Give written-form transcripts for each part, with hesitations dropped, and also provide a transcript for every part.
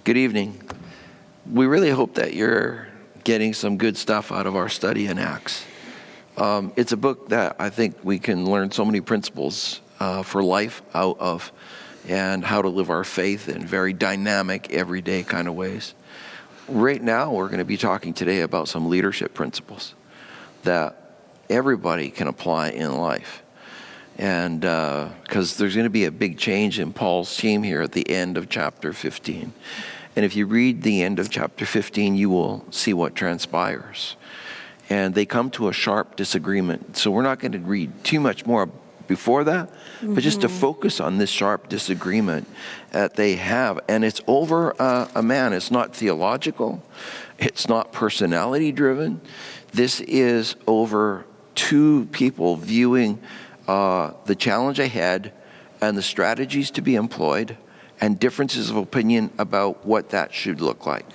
Good evening. We really hope that you're getting some good stuff out of our study in Acts. It's a book that I think we can learn so many principles for life out of, and how to live our faith in very dynamic, everyday kind of ways. Right now, we're going to be talking today about some leadership principles that everybody can apply in life. And because there's going to be a big change in Paul's team here at the end of chapter 15. And if you read the end of chapter 15, you will see what transpires. And they come to a sharp disagreement. So we're not going to read too much more before that, but just to focus on this sharp disagreement that they have. And it's over a man. It's not theological. It's not personality driven. This is over two people viewing the challenge ahead and the strategies to be employed and differences of opinion about what that should look like.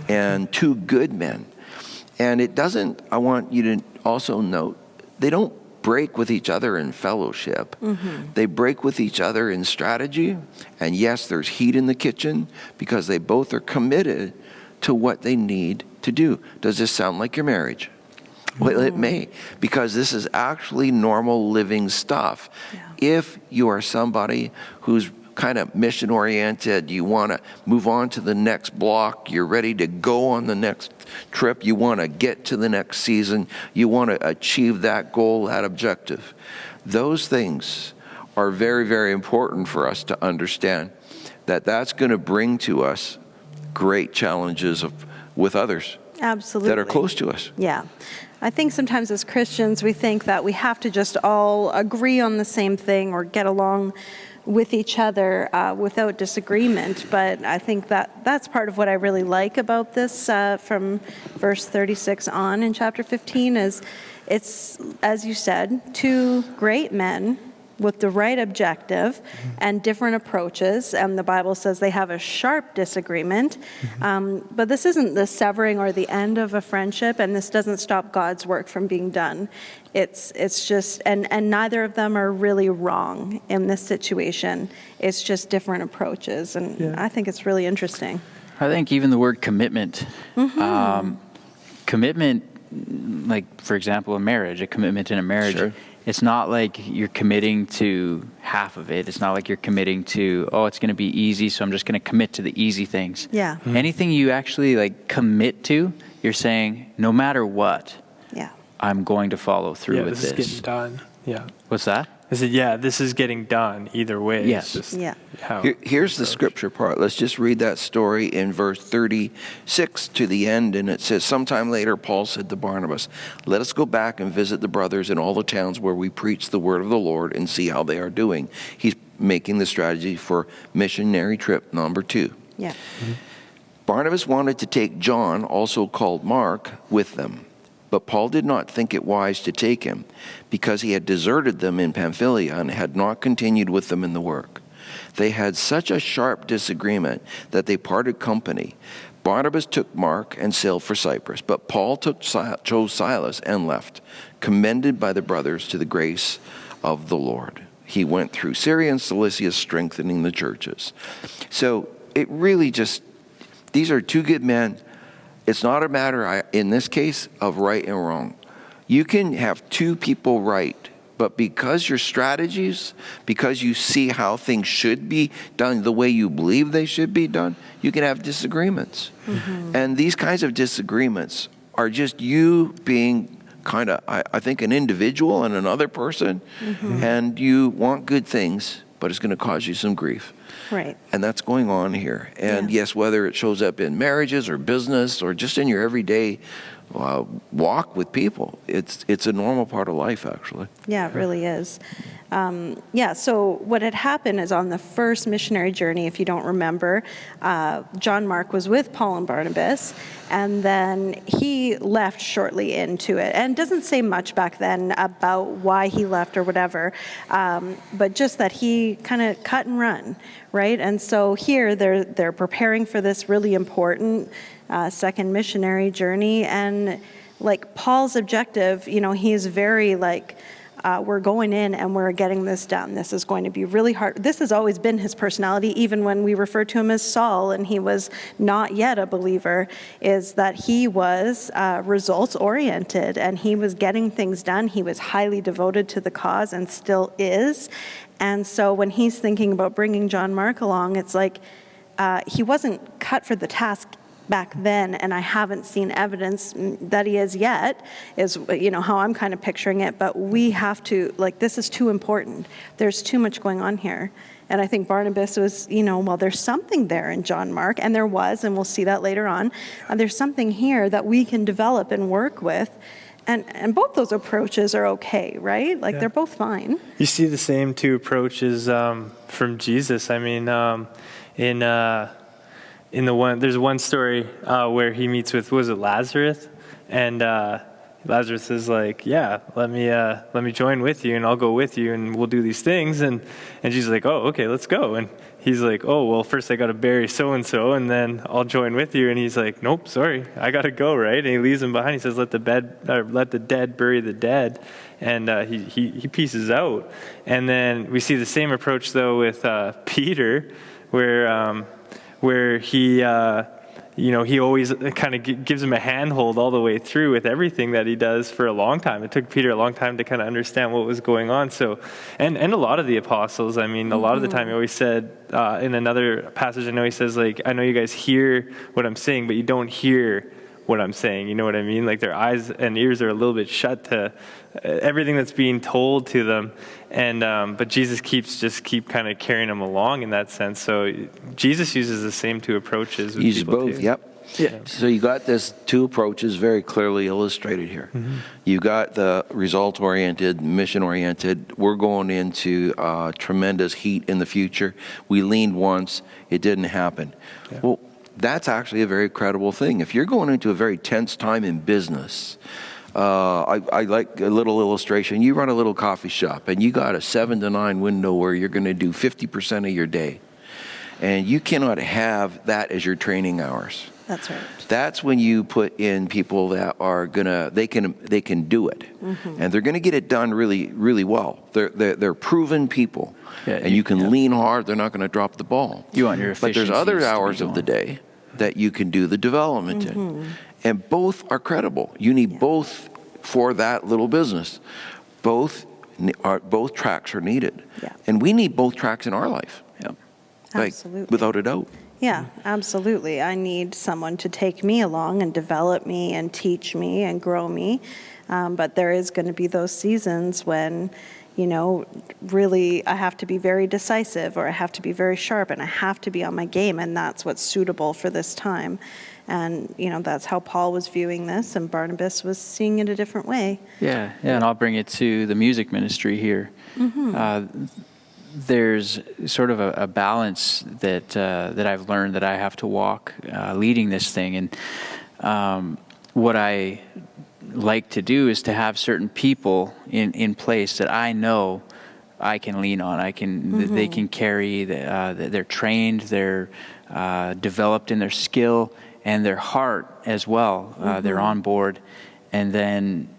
And two good men. And it doesn't, I want you to also note, they don't break with each other in fellowship. They break with each other in strategy. And yes, there's heat in the kitchen because they both are committed to what they need to do. Does this sound like your marriage? Well, it may, because this is actually normal living stuff. If you are somebody who's kind of mission oriented, you want to move on to the next block, you're ready to go on the next trip, you want to get to the next season, you want to achieve that goal, that objective. Those things are very, very important for us to understand that that's going to bring to us great challenges with others. Absolutely. That are close to us. Yeah. I think sometimes as Christians we think that we have to just all agree on the same thing or get along with each other without disagreement. But I think that that's part of what I really like about this from verse 36 on in chapter 15 is it's, as you said, two great men with the right objective and different approaches. And the Bible says they have a sharp disagreement. But this isn't the severing or the end of a friendship, and this doesn't stop God's work from being done. It's just, and neither of them are really wrong in this situation. It's just different approaches. And I think it's really interesting. I think even the word commitment, commitment, like, for example, a marriage, a commitment in a marriage, Sure. It's not like you're committing to half of it. It's not like you're committing to, it's going to be easy, so I'm just going to commit to the easy things. Yeah. Anything you actually commit to, you're saying, no matter what, I'm going to follow through with this. This is getting done. Yeah. What's that? I said, this is getting done either way. Yes. It's just Here's the scripture part. Let's just read that story in verse 36 to the end. And it says, sometime later, Paul said to Barnabas, let us go back and visit the brothers in all the towns where we preach the word of the Lord and see how they are doing. He's making the strategy for missionary trip number 2. Yeah. Barnabas wanted to take John, also called Mark, with them. But Paul did not think it wise to take him, because he had deserted them in Pamphylia and had not continued with them in the work. They had such a sharp disagreement that they parted company. Barnabas took Mark and sailed for Cyprus, but Paul chose Silas and left, commended by the brothers to the grace of the Lord. He went through Syria and Cilicia, strengthening the churches. So it really just, these are two good men. It's not a matter, in this case, of right and wrong. You can have two people right, but because your strategies, because you see how things should be done the way you believe they should be done, you can have disagreements. And these kinds of disagreements are just you being kind of, I think, an individual and another person, and you want good things, but it's going to cause you some grief. Right. And that's going on here. And yes, whether it shows up in marriages or business or just in your everyday walk with people, it's a normal part of life, actually. Yeah, it really is. So what had happened is on the first missionary journey, if you don't remember, John Mark was with Paul and Barnabas, and then he left shortly into it. And doesn't say much back then about why he left or whatever, but just that he kind of cut and run, right? And so here they're preparing for this really important second missionary journey, and like Paul's objective, he's very we're going in and we're getting this done. This is going to be really hard. This has always been his personality, even when we refer to him as Saul and he was not yet a believer, is that he was results-oriented and he was getting things done. He was highly devoted to the cause and still is. And so when he's thinking about bringing John Mark along, it's like he wasn't cut for the task back then, and I haven't seen evidence that he is yet, is how I'm kind of picturing it. But we have to, this is too important. There's too much going on here. And I think Barnabas was, well, there's something there in John Mark, and there was, and we'll see that later on. There's something here that we can develop and work with. And both those approaches are okay, right? They're both fine. You see the same two approaches from Jesus. I mean, there's one story where he meets with, was it Lazarus? And Lazarus is like, yeah, let me join with you and I'll go with you and we'll do these things. And Jesus is like, oh, okay, let's go. And he's like, oh, well, first I got to bury so-and-so and then I'll join with you. And he's like, nope, sorry, I got to go, right? And he leaves him behind. He says, let the dead bury the dead. And he pieces out. And then we see the same approach, though, with Peter, where he always kind of gives him a handhold all the way through with everything that he does for a long time. It took Peter a long time to kind of understand what was going on. So, and a lot of the apostles, I mean, a lot of the time he always said, in another passage, I know he says, I know you guys hear what I'm saying, but you don't hear what I'm saying. You know what I mean? Their eyes and ears are a little bit shut to everything that's being told to them. And but Jesus keep kind of carrying them along in that sense. So Jesus uses the same two approaches. With Uses people both, too. yep. Yeah. So you got this two approaches very clearly illustrated here. Mm-hmm. You got the result-oriented, mission-oriented. We're going into tremendous heat in the future. We leaned once, it didn't happen. Yeah. Well, that's actually a very credible thing. If you're going into a very tense time in business, I like a little illustration. You run a little coffee shop and you got a 7 to 9 window where you're going to do 50% of your day. And you cannot have that as your training hours. That's right. That's when you put in people that are they can do it. Mm-hmm. And they're going to get it done really, really well. They're proven people. Yeah, and you can lean hard, they're not going to drop the ball. You want your efficiencies. But there's other hours of the day that you can do the development in. And both are credible. You need both for that little business. Both tracks are needed. Yeah. And we need both tracks in our life. Yeah. Absolutely. Without a doubt. Yeah, absolutely. I need someone to take me along and develop me and teach me and grow me. But there is going to be those seasons when, really I have to be very decisive or I have to be very sharp and I have to be on my game, and that's what's suitable for this time. And, that's how Paul was viewing this, and Barnabas was seeing it a different way. Yeah, and I'll bring it to the music ministry here. Mm-hmm. There's sort of a balance that I've learned that I have to walk leading this thing. And what I like to do is to have certain people in place that I know I can lean on. They can carry. They're trained. They're developed in their skill and their heart as well. They're on board. And then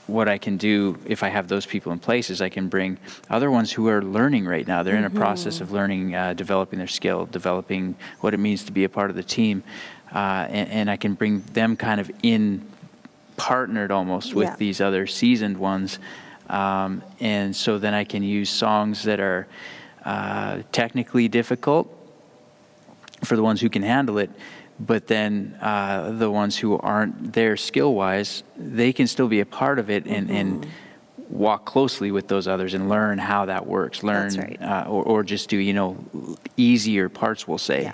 what I can do if I have those people in place is I can bring other ones who are learning right now. They're in a process of learning, developing their skill, developing what it means to be a part of the team. And I can bring them kind of in partnered almost with these other seasoned ones. And so then I can use songs that are technically difficult for the ones who can handle it. But then the ones who aren't there skill-wise, they can still be a part of it and walk closely with those others and learn how that works. Learn, that's right. or just do easier parts, we'll say.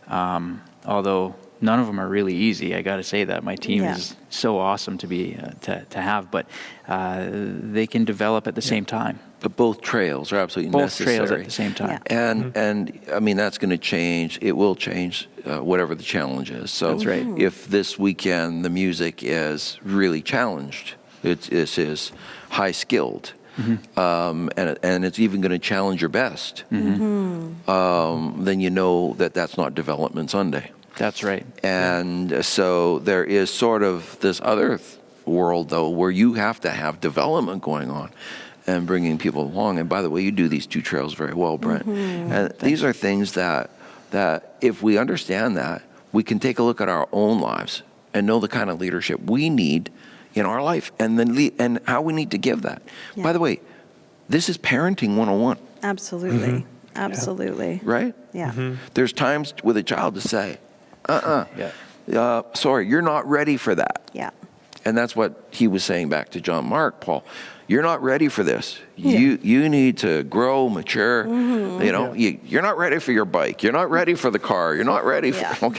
Yeah. Although none of them are really easy, I got to say that my team is so awesome to be to have, but they can develop at the same time. But both trails are absolutely necessary. Both trails at the same time. Yeah. And I mean, that's going to change. It will change whatever the challenge is. So that's right. If this weekend the music is really challenged, it is high skilled, and it's even going to challenge your best, then you know that's not Development Sunday. That's right. And so there is sort of this other world, though, where you have to have development going on. and bringing people along. And by the way, you do these 2 trails very well, Brent. And these are things that if we understand that, we can take a look at our own lives and know the kind of leadership we need in our life, and then and how we need to give that. Yeah. By the way, this is parenting 101. Absolutely. Absolutely. Right? Yeah. There's times with a child to say, sorry, you're not ready for that. Yeah. And that's what he was saying back to John Mark, Paul. You're not ready for this. You need to grow, mature. You know, you're not ready for your bike. You're not ready for the car. You're not ready for,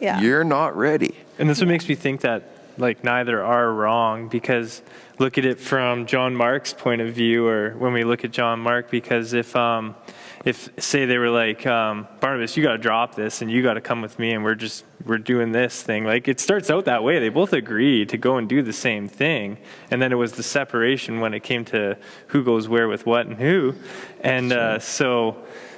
you're not ready. And this what makes me think that, like, neither are wrong, because look at it from John Mark's point of view, or when we look at John Mark, because if say they were like, Barnabas, you got to drop this and you got to come with me and we're doing this thing. Like, it starts out that way. They both agree to go and do the same thing. And then it was the separation when it came to who goes where with what and who. And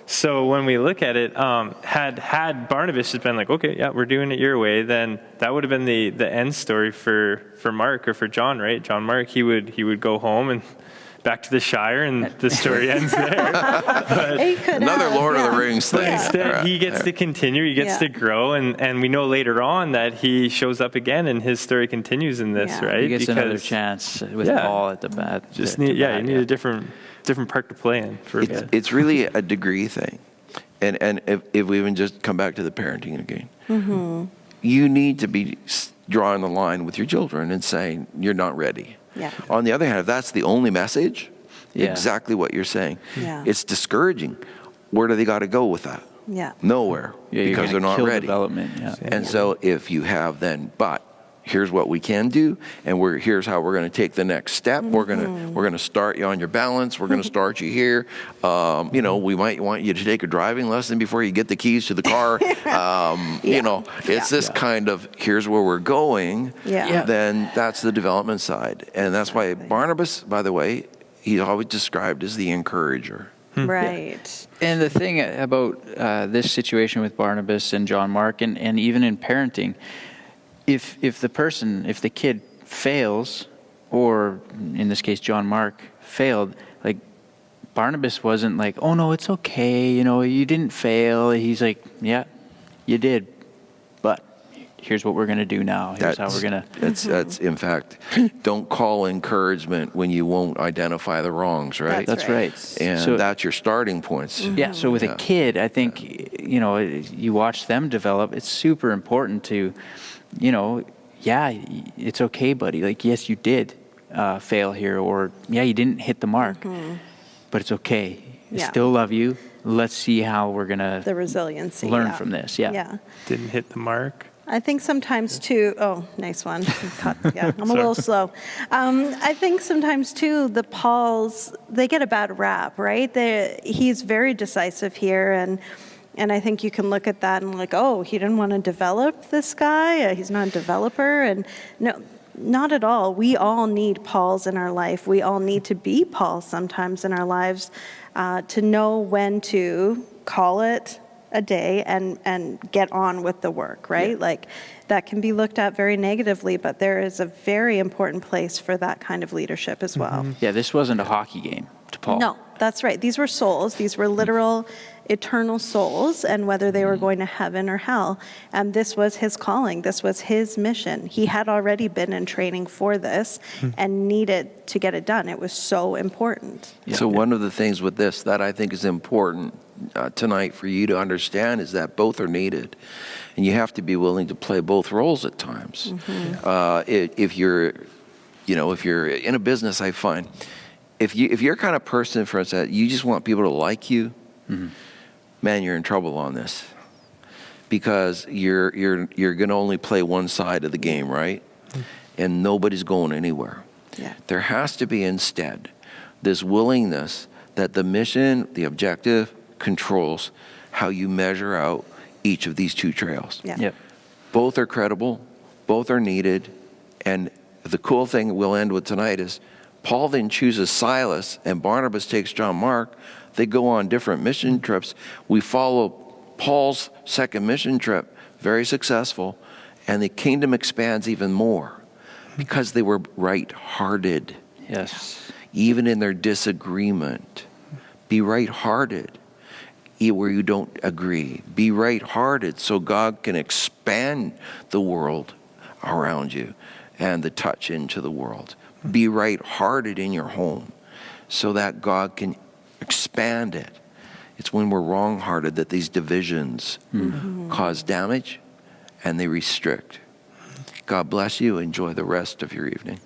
so when we look at it, had Barnabas just been like, okay, yeah, we're doing it your way, then that would have been the end story for Mark, or for John, right? John Mark, he would go home and back to the Shire, and the story ends there. Another Lord of the Rings thing. Instead, he gets to continue, he gets to grow, and we know later on that he shows up again, and his story continues in this, right? He gets another chance with Paul at the bat. You need a different park to play in. It's really a degree thing. And if we even just come back to the parenting again, you need to be drawing the line with your children and saying, you're not ready. Yeah. On the other hand, if that's the only message, exactly what you're saying, it's discouraging. Where do they got to go with that? Yeah. Nowhere, because they're not ready. Development. And so if you have then, but here's what we can do, and here's how we're going to take the next step. We're going to start you on your balance. We're going to start you here. We might want you to take a driving lesson before you get the keys to the car. It's this kind of, here's where we're going. Then that's the development side. And that's why Barnabas, by the way, he's always described as the encourager. Right. And the thing about this situation with Barnabas and John Mark, and even in parenting, if the kid fails, or in this case John Mark failed, like, Barnabas wasn't like, oh no, it's okay, you didn't fail. He's like, yeah, you did, but here's what we're going to do now. Here's how we're going to. That's in fact, don't call encouragement when you won't identify the wrongs, right? That's right. And that's your starting points. Yeah, so with a kid, I think, you watch them develop, it's super important to, it's okay, buddy. Like, yes, you did fail here, or you didn't hit the mark, but it's okay. I still love you. Let's see how we're going to the resiliency learn from this. Didn't hit the mark. I think sometimes too, nice one. I'm a little slow. I think sometimes too, the Pauls, they get a bad rap, right? He's very decisive here, and I think you can look at that and like, oh, he didn't want to develop this guy. He's not a developer. And no, not at all. We all need Pauls in our life. We all need to be Pauls sometimes in our lives, to know when to call it a day and get on with the work, right? Like, that can be looked at very negatively, but there is a very important place for that kind of leadership as well. Yeah, this wasn't a hockey game to Paul. No, that's right. These were souls. These were literal eternal souls, and whether they were going to heaven or hell. And this was his calling. This was his mission. He had already been in training for this and needed to get it done. It was so important. So one of the things with this that I think is important tonight for you to understand is that both are needed, and you have to be willing to play both roles at times. If you're in a business, I find if you're kind of person, for instance, you just want people to like you, man, you're in trouble on this, because you're going to only play one side of the game, right? And nobody's going anywhere. There has to be instead this willingness that the mission, the objective, controls how you measure out each of these 2 trails. Both are credible, both are needed, and the cool thing we'll end with tonight is Paul then chooses Silas and Barnabas takes John Mark. They go on different mission trips. We follow Paul's second mission trip, very successful, and the kingdom expands even more because they were right-hearted. Yes. even in their disagreement. Be right-hearted where you don't agree. Be right-hearted so God can expand the world around you and the touch into the world. Be right-hearted in your home so that God can expand it. It's when we're wrong-hearted that these divisions cause damage and they restrict. God bless you. Enjoy the rest of your evening.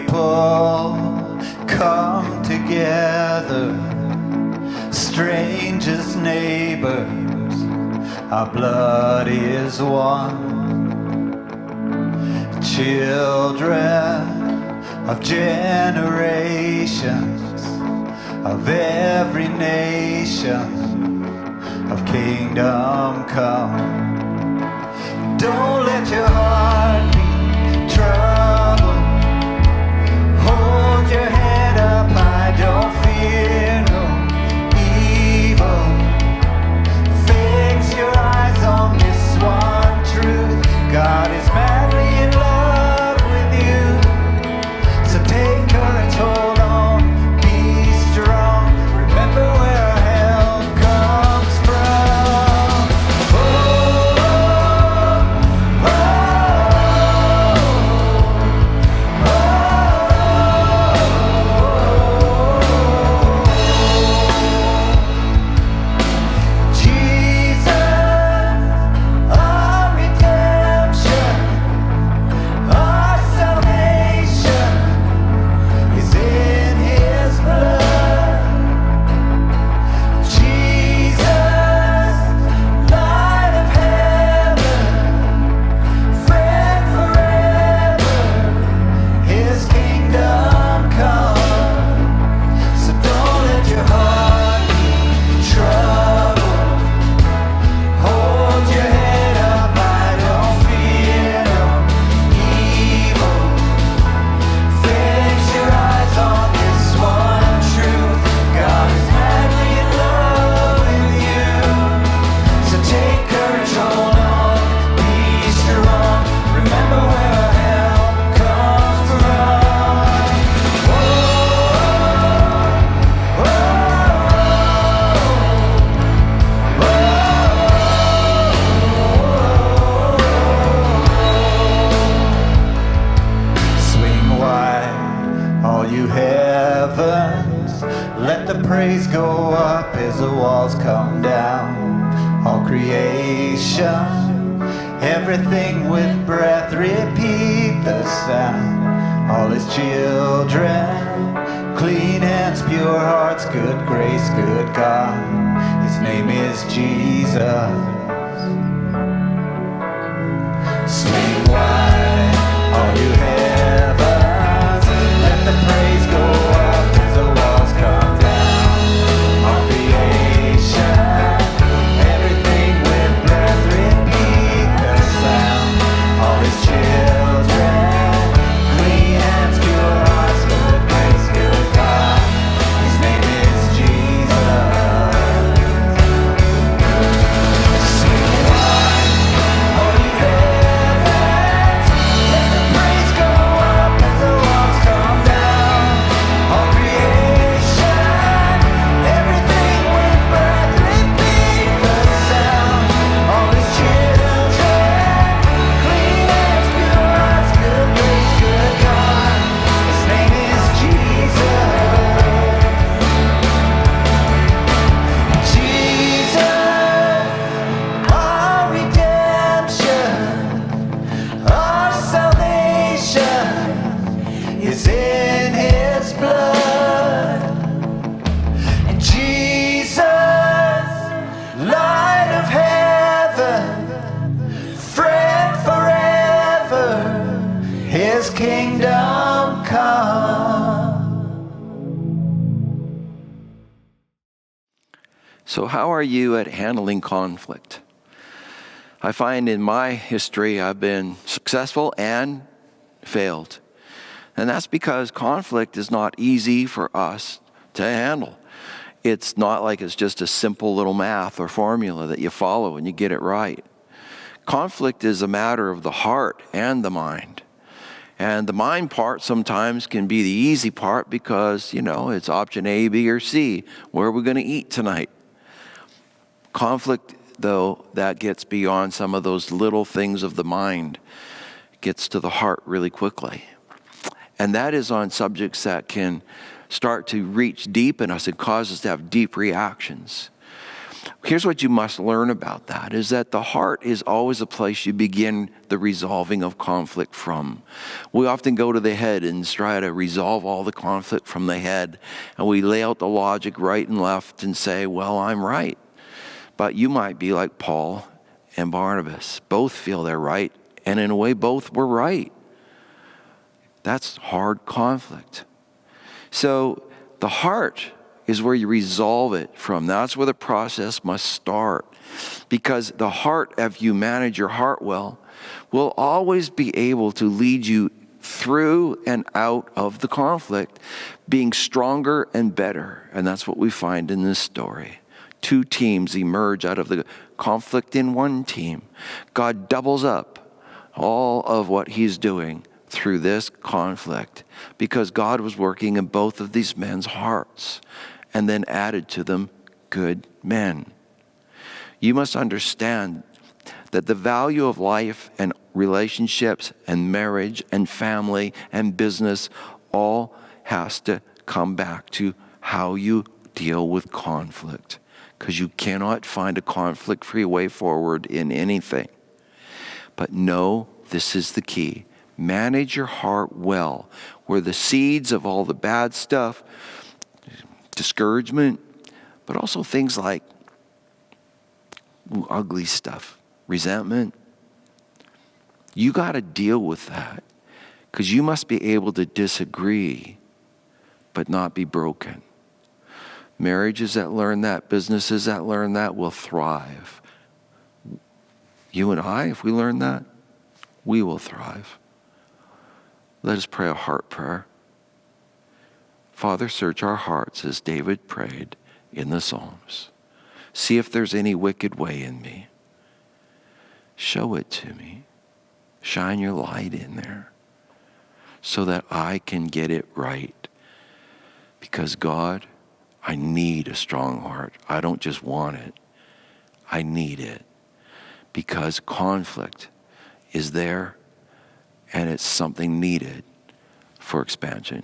People come together, strangers, neighbors, our blood is one. Children of generations, of every nation, of kingdom come. Don't let your heart be troubled. Hold your head up high, don't fear no evil. Fix your eyes on this one truth. God is madly in love with you. So take courage, hold on, be strong. Remember where our help comes from. Oh, oh, oh, oh. Jesus, our redemption, our salvation is in His blood. Jesus, light of heaven, friend forever, His kingdom come. So don't let your heart be troubled. Hold your head up high, don't fear no evil. Fix your eyes on this one truth. God is madly in love with you. So take courage, hold on, be strong. Remember where our help comes from. Oh, oh, oh, Swing wide, all you heavens. Let the praise go up as the walls come down. All creation, everything with breath, repeat the sound. All His children, clean hands, pure hearts, good grace, good God. His name is Jesus. Swing wide, all you heavens. Let the praise go up as the walls come down. All creation, everything with breath, repeat the sound. All His children, clean hands, pure hearts, good grace, good God. His name is Jesus. Swing wide, all you heavens. Let the praise go up as the walls come down. All creation, everything with breath, repeat the sound. All His children, clean hands, pure hearts, good grace, good God. His name is Jesus. Jesus, our redemption, our salvation is in His blood. And Jesus, light of heaven, friend forever, His kingdom come. So how are you at handling conflict? I find in my history I've been successful and failed. And that's because conflict is not easy for us to handle. It's not like it's just a simple little math or formula that you follow and you get it right. Conflict is a matter of the heart and the mind. And the mind part sometimes can be the easy part because, it's option A, B, or C. Where are we going to eat tonight? Conflict, though, that gets beyond some of those little things of the mind, gets to the heart really quickly. And that is on subjects that can start to reach deep in us and cause us to have deep reactions. Here's what you must learn about that, is that the heart is always a place you begin the resolving of conflict from. We often go to the head and try to resolve all the conflict from the head, and we lay out the logic right and left and say, well, I'm right. But you might be like Paul and Barnabas. Both feel they're right, and in a way, both were right. That's hard conflict. So the heart is where you resolve it from. That's where the process must start. Because the heart, if you manage your heart well, will always be able to lead you through and out of the conflict, being stronger and better. And that's what we find in this story. 2 teams emerge out of the conflict in one team. God doubles up all of what he's doing through this conflict because God was working in both of these men's hearts and then added to them good men. You must understand that the value of life and relationships and marriage and family and business all has to come back to how you deal with conflict, because you cannot find a conflict-free way forward in anything. But know this is the key. Manage your heart well, where the seeds of all the bad stuff, discouragement, but also things like ugly stuff, resentment. You got to deal with that because you must be able to disagree but not be broken. Marriages that learn that, businesses that learn that will thrive. You and I, if we learn that, we will thrive. Let us pray a heart prayer. Father, search our hearts as David prayed in the Psalms. See if there's any wicked way in me. Show it to me. Shine your light in there so that I can get it right. Because God, I need a strong heart. I don't just want it. I need it. Because conflict is there and it's something needed for expansion.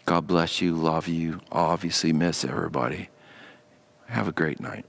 God bless you, love you, obviously miss everybody. Have a great night.